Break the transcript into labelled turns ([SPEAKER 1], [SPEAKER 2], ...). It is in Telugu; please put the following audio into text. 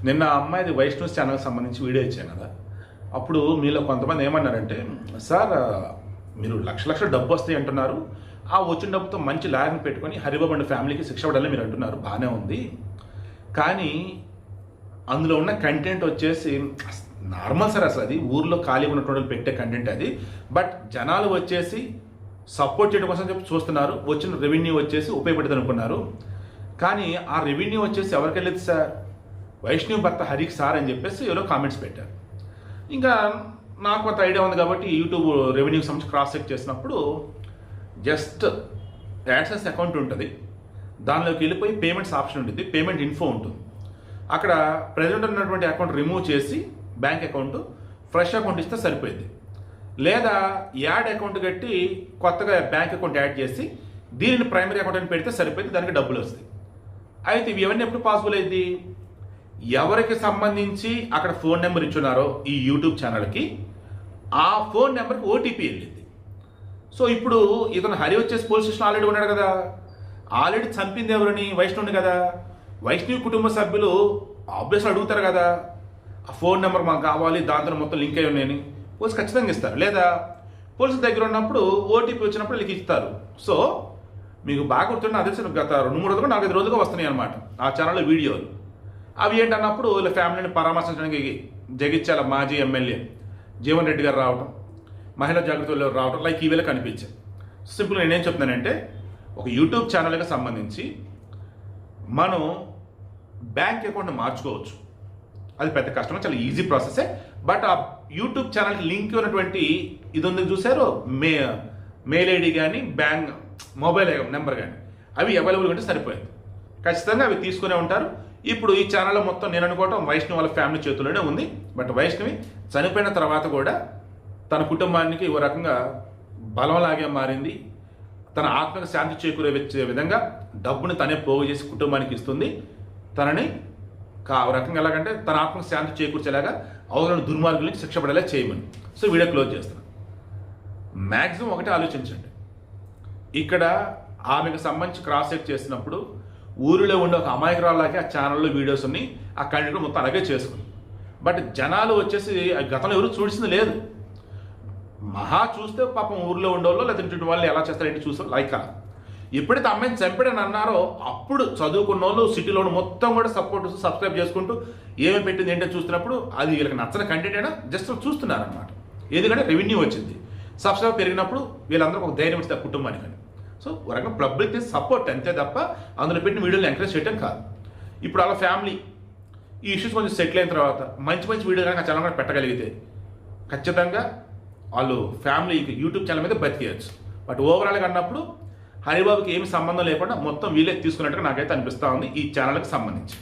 [SPEAKER 1] నిన్న అమ్మాయిది వైష్ణవ్ ఛానల్కి సంబంధించి వీడియో ఇచ్చాను కదా. అప్పుడు మీలో కొంతమంది ఏమన్నారంటే, సార్ మీరు లక్ష డబ్బు వస్తాయి అంటున్నారు, ఆ వచ్చిన డబ్బుతో మంచి లాయర్ని పెట్టుకొని హరిబాబు అండ్ ఫ్యామిలీకి శిక్ష పడాలని మీరు అంటున్నారు, బాగానే ఉంది. కానీ అందులో ఉన్న కంటెంట్ వచ్చేసి నార్మల్ సార్, అసలు అది ఊర్లో ఖాళీగా ఉన్నటువంటి పెట్టే కంటెంట్ అది. బట్ జనాలు వచ్చేసి సపోర్ట్ చేయడం కోసం చెప్పి చూస్తున్నారు, వచ్చిన రెవెన్యూ వచ్చేసి ఉపయోగపడుతుంది అనుకున్నారు. కానీ ఆ రెవెన్యూ వచ్చేసి ఎవరికి వెళ్ళేది సార్? వైష్ణవ్ భర్త హరికి సార్ అని చెప్పేసి ఎవరో కామెంట్స్ పెట్టారు. ఇంకా నాకు కొంత ఐడియా ఉంది కాబట్టి యూట్యూబ్ రెవెన్యూకి సంబంధించి క్రాస్ చెక్ చేసినప్పుడు జస్ట్ యాడ్సెన్స్ అకౌంట్ ఉంటుంది, దానిలోకి వెళ్ళిపోయి పేమెంట్స్ ఆప్షన్ ఉంటుంది, పేమెంట్ ఇన్ఫో ఉంటుంది. అక్కడ ప్రజెంట్ ఉన్నటువంటి అకౌంట్ రిమూవ్ చేసి బ్యాంక్ అకౌంట్ ఫ్రెష్ అకౌంట్ ఇస్తే సరిపోయింది. లేదా యాడ్ అకౌంట్ కట్టి కొత్తగా బ్యాంక్ అకౌంట్ యాడ్ చేసి దీనిని ప్రైమరీ అకౌంట్ అని పెడితే సరిపోయింది, దానికి డబ్బులు వస్తాయి. అయితే ఇవన్నీ ఎప్పుడు పాసిబుల్ అయింది? ఎవరికి సంబంధించి అక్కడ ఫోన్ నెంబర్ ఇచ్చున్నారో ఈ యూట్యూబ్ ఛానల్కి, ఆ ఫోన్ నెంబర్కి ఓటీపీ వెళ్ళింది. సో ఇప్పుడు ఇతను హరి వచ్చేసి పోలీస్ స్టేషన్ ఆల్రెడీ ఉన్నాడు కదా, ఆల్రెడీ చంపింది ఎవరిని? వైష్ణవుని కదా. వైష్ణవి కుటుంబ సభ్యులు ఆబ్వియస్గా అడుగుతారు కదా, ఆ ఫోన్ నెంబర్ మాకు కావాలి, దాంతో మొత్తం లింక్ అయి ఉన్నాయని. పోలీసు ఖచ్చితంగా ఇస్తారు. లేదా పోలీసు దగ్గర ఉన్నప్పుడు ఓటీపీ వచ్చినప్పుడు వీళ్ళకి ఇస్తారు. సో మీకు బాగా గుర్తున్న అదే గత 2-3 రోజులుగా 4-5 రోజులుగా వస్తున్నాయి అనమాట ఆ ఛానల్లో వీడియోలు. అవి ఏంటన్నప్పుడు వీళ్ళ ఫ్యామిలీని పరామర్శించడానికి జగిత్యాల మాజీ ఎమ్మెల్యే జీవన్ రెడ్డి గారు రావటం, మహిళా జాగృతిలో రావటం, లైక్ ఈవేళ కనిపించాయి. సింపుల్ నేనేం చెప్తున్నానంటే, ఒక యూట్యూబ్ ఛానల్కి సంబంధించి మనం బ్యాంక్ అకౌంట్ని మార్చుకోవచ్చు. అది పెద్ద కష్టం, చాలా ఈజీ ప్రాసెసే. బట్ ఆ యూట్యూబ్ ఛానల్కి లింక్ ఉన్నటువంటి ఇది ఉంది చూసారో, మెయిల్ ఐడి కానీ బ్యాంక్ మొబైల్ నెంబర్ కానీ, అవి అవైలబుల్ ఉంటే సరిపోయింది. ఖచ్చితంగా అవి తీసుకునే ఉంటారు. ఇప్పుడు ఈ ఛానల్లో మొత్తం నేను అనుకోవటం వైష్ణవి వాళ్ళ ఫ్యామిలీ చేతుల్లోనే ఉంది. బట్ వైష్ణవి చనిపోయిన తర్వాత కూడా తన కుటుంబానికి ఓ రకంగా బలంలాగే మారింది. తన ఆత్మకు శాంతి చేకూరే విధంగా డబ్బుని తనే పోగు చేసి కుటుంబానికి ఇస్తుంది. తనని ఒక రకంగా ఎలాగంటే తన ఆత్మకు శాంతి చేకూర్చేలాగా అవసరమైన దుర్మార్గులకి శిక్ష పడేలా చేయమని. సో వీడియో క్లోజ్ చేస్తున్నాను. మ్యాక్సిమం ఒకటే ఆలోచించండి, ఇక్కడ ఆమెకు సంబంధించి క్రాస్ చెక్ చేసినప్పుడు ఊరిలో ఉండే ఒక అమాయకురాలకి ఆ ఛానల్లో వీడియోస్ ఉన్నాయి, ఆ కంటెంట్ మొత్తం అలాగే చేసుకుంది. బట్ జనాలు వచ్చేసి గతంలో ఎవరు చూసింది లేదు. మహా చూస్తే పాపం ఊరిలో ఉండేవాళ్ళు లేదా ఇంటి వాళ్ళు ఎలా చేస్తారంటే చూసాం లైక్ అలా. ఎప్పుడైతే అమ్మాయిని చంపాడని అన్నారో అప్పుడు చదువుకున్న వాళ్ళు సిటీలో మొత్తం కూడా సబ్స్క్రైబ్ చేసుకుంటూ ఏమేమి పెట్టింది ఏంటో చూస్తున్నప్పుడు అది వీళ్ళకి నచ్చని కంటెంట్ అయినా జస్ట్ చూస్తున్నారనమాట. ఎందుకంటే రెవెన్యూ వచ్చింది, సబ్స్క్రైబ్ పెరిగినప్పుడు వీళ్ళందరూ ఒక ధైర్యం ఇస్తారు కుటుంబానికి. సో ఒక రకంగా పబ్లిక్ సపోర్ట్ అంతే తప్ప అందులో పెట్టిన వీడియోలు ఎంకరేజ్ చేయడం కాదు. ఇప్పుడు అలా ఫ్యామిలీ ఈ ఇష్యూస్ కొంచెం సెటిల్ అయిన తర్వాత మంచి వీడియో కనుక ఛానల్ కూడా పెట్టగలిగితే ఖచ్చితంగా వాళ్ళు ఫ్యామిలీకి యూట్యూబ్ ఛానల్ మీద బతికేయచ్చు. బట్ ఓవరాల్గా అన్నప్పుడు హరిబాబుకి ఏమి సంబంధం లేకుండా మొత్తం వీళ్ళే తీసుకున్నట్టుగా నాకైతే అనిపిస్తూ ఉంది ఈ ఛానల్కి సంబంధించి.